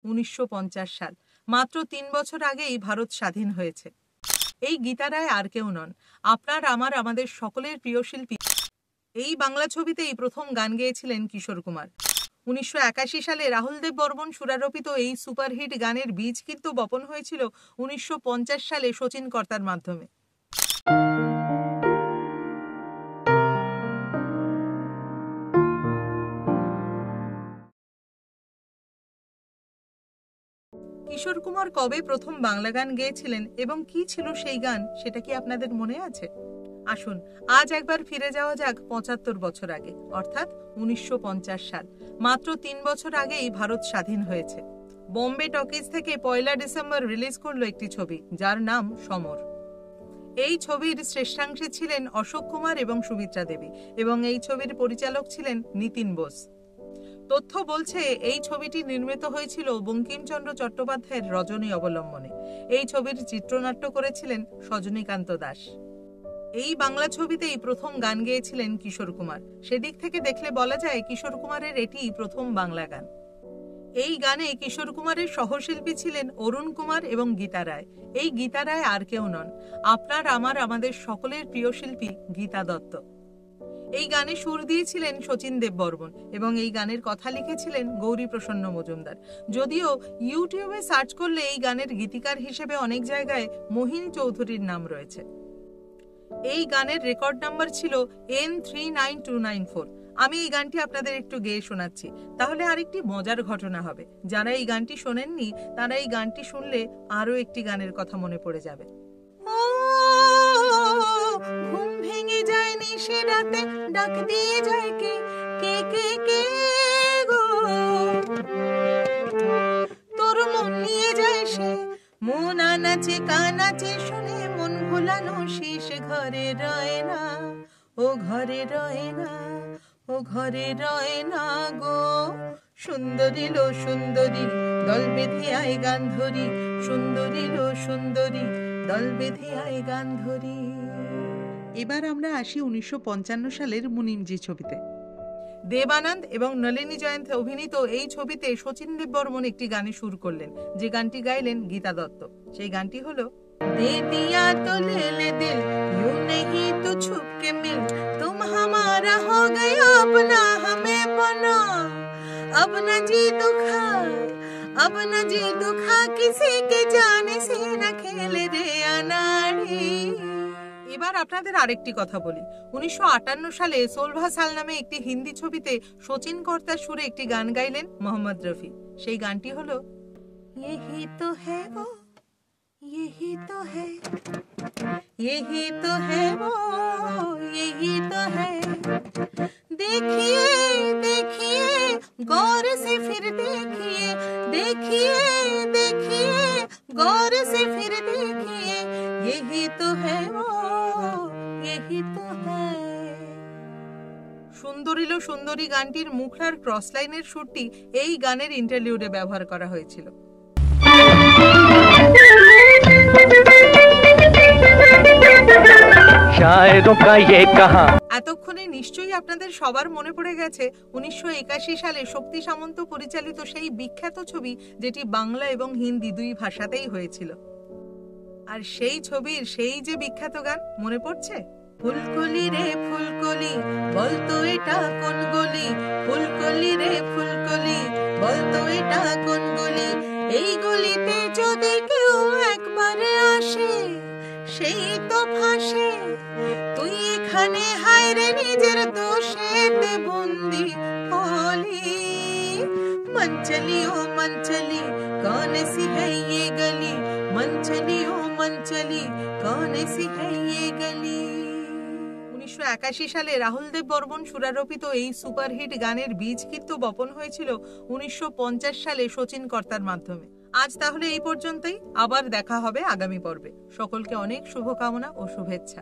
1950 সাল, মাত্র 3 বছর আগেই ভারত স্বাধীন হয়েছে। এই গীতা রায় আর কেউ নন, আপনার আমার আমাদের সকলের প্রিয় শিল্পী। এই বাংলা ছবিতেই প্রথম গান গেয়েছিলেন কিশোর কুমার। 1981 সালে রাহুল দেব বর্মন সুরারোপিত এই সুপারহিট গানের বীজ কিন্তু বপন হয়েছিল 1950 সালে শচীন কর্তার মাধ্যমে। কিশোর কুমার কবে প্রথম বাংলা গান গেয়েছিলেন এবং কি ছিল সেই গান, সেটা কি আপনাদের মনে আছে? আসুন আজ একবার ফিরে যাওয়া যাক 75 বছর আগে, অর্থাৎ 1950 সাল। মাত্র 3 বছর আগেই ভারত স্বাধীন হয়েছে। বোম্বে টকিজ থেকে 1 ডিসেম্বর রিলিজ করলো একটি ছবি, যার নাম সমর। এই ছবির শ্রেষ্ঠাংশে ছিলেন অশোক কুমার এবং সুমিত্রা দেবী, এবং এই ছবির পরিচালক ছিলেন নিতিন বোস। তথ্য বলছে এই ছবিটি নির্মিত হয়েছিল বঙ্কিমচন্দ্র চট্টোপাধ্যায়ের রজনী অবলম্বনে। এই ছবির চিত্রনাট্য করেছিলেন সজনীকান্ত দাস। এই বাংলা ছবিতেই প্রথম গান গেয়েছিলেন কিশোর কুমার। সেদিক থেকে দেখলে বলা যায় কিশোর কুমারের এটিই প্রথম বাংলা গান। এই গানে কিশোর কুমারের সহশিল্পী ছিলেন অরুণ কুমার এবং গীতা রায়। এই গীতা রায় আর কেউ নন, আপনার আমার আমাদের সকলের প্রিয় শিল্পী গীতা দত্ত। এই গানে সুর দিয়েছিলেন শচীন দেব বর্মন এবং এই গানের কথা লিখেছিলেন গৌরী প্রসন্ন মজুমদার। যদিও ইউটিউবে সার্চ করলে এই গানের গীতিকার হিসেবে অনেক জায়গায় মোহিনী চৌধুরীর নাম রয়েছে। এই গানের রেকর্ড নাম্বার ছিল N39294। আমি এই গানটি আপনাদের একটু গেয়ে শোনাচ্ছি, তাহলে আরেকটি মজার ঘটনা হবে। যারা এই গানটি শোনেননি তারা এই গানটি শুনলে আরো একটি গানের কথা মনে পড়ে যাবে। ঘুম ভেঙে যায় নিশে রাতে, ডাক দিয়ে যায় কে কে কে কে গো, তোর মন নিয়ে যায় সে, মন আনাচে কানাচে শুনে মন ভোলানো শেষ, ঘরে রয় না ও ঘরে রয় না ও ঘরে রয় না গো, সুন্দরী লো সুন্দরী দল বেঁধে আয় গান ধরি, সুন্দরী লো সুন্দরী দল বেঁধে আয় গান ধরি। এবার আমরা আসি 1955 সালের মুনিমজি ছবিতে। দেব আনন্দ এবং নলিনী জয়ন্ত অভিনীত এই ছবিতে শচীন দেব বর্মন একটি গানে সুর করলেন, যে গানটি গাইলেন গীতা দত্ত। সেই গানটি হলো দে দিয়া তো লে লে দিল, यूं नहीं तो छुप के मिल, तुम हमारा हो गए अपना हमें बना, अब न जी दुखा अब न जी दुखा किसी के जाने से न खेले रे अनाड़ी। এবার আপনাদের আরেকটি কথা বলি। 1958 সালে সোলভা সাল নামে একটি হিন্দি ছবিতে শচীন কর্তার সুরে একটি গান গাইলেন মোহাম্মদ রফি। সেই গানটি হলো यही तो है वो यही तो है यही तो है वो यही तो है, देखिए देखिए गौर से फिर देखिए, देखिए देखिए गौर से फिर देखिए, यही तो है वो यही तो है। সুন্দরী লো সুন্দরী গানটির মুখলার ক্রসলাইনের সুরটি এই গানের ইন্টারলিউডে ব্যবহার করা হয়েছিল। এতক্ষণে নিশ্চয়ই আপনাদের সবার মনে পড়ে গেছে 1981 সালে শক্তি সামন্ত পরিচালিত সেই বিখ্যাত ছবি, যেটি বাংলা এবং হিন্দি দুই ভাষাতেই হয়েছিল। আর সেই ছবির সেই যে বিখ্যাত গান মনে পড়ছে, ফুলকলি রে ফুলকলি বলতো এটা কোন গলি, ফুলকলি রে ফুলকলি বলতো এটা কোন গলি, এই গলিতে যদি কেউ একবারে আসে সেই তো ফাঁসে, তুই এখানে হায় রে নিজের দোষেতে বন্দি হলি, মঞ্চলি ও মঞ্চলি कौन सी है ये गली, मंचली ओ मंचली कौन सी है ये गली। 1981 সালে রাহুল দেব বর্মন সুরারোপিত এই সুপারহিট গানের বীজ কিন্তু বপন হয়েছিল 1950 সালে শচীন কর্তার মাধ্যমে। আজ তাহলে এই পর্যন্তই, আবার দেখা হবে আগামী পর্বে। সকলকে অনেক শুভকামনা ও শুভেচ্ছা।